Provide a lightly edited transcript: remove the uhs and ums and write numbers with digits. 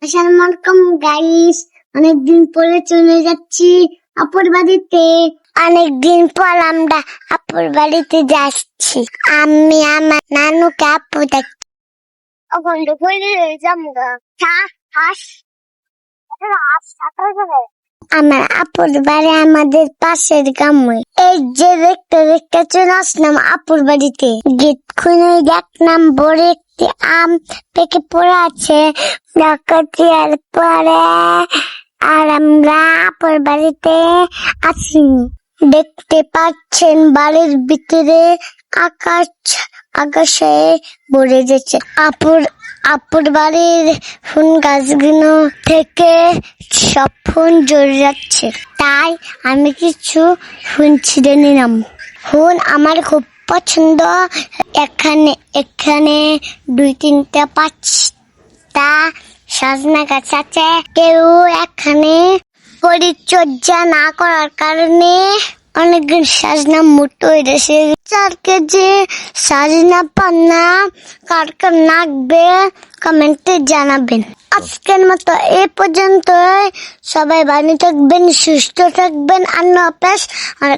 আসসালামু আলাইকুম গাইস, অনেকদিন পরে চলে যাচ্ছি আপুর বাড়িতে। অনেকদিন পর আমরা আপুর বাড়িতে যাচ্ছি। আমি আমার নানুকে আপু দেখছি। বন্ধু বলে যামগা আমার আপুর বাড়ি আমাদের পাশের গ্রামে। এই যে দেখতে দেখতে চলে আসলাম আপুর বাড়িতে। গেট খুলে দেখলাম বড় একটি আম পেকে পড়ে আছে। ডাকাতিয়ার পরে আর আমরা আপুর বাড়িতে আছি। দেখতে পাচ্ছেন বাড়ির ভিতরে আকাশে ভরে যাচ্ছে। আপুর বাড়ির ফুল গাছগুলো থেকে সব ফুল ঝরে যাচ্ছে, তাই আমি কিছু ফুল ছিঁড়ে নিলাম। ফুল আমার খুব পছন্দ। এখানে 2-3-5টা সজনা গাছ আছে। কেউ এখানে পরিচর্যা না করার কারণে অনেকদিন সজনা মোটো হয়েছে। 4 কেজি সজনা পান্না কার কার লাগবে কমেন্টে জানাবেন। আজকের মতো এ পর্যন্ত। সবাই ভালো থাকবেন, সুস্থ থাকবেন। আল্লাহ হাফেজ।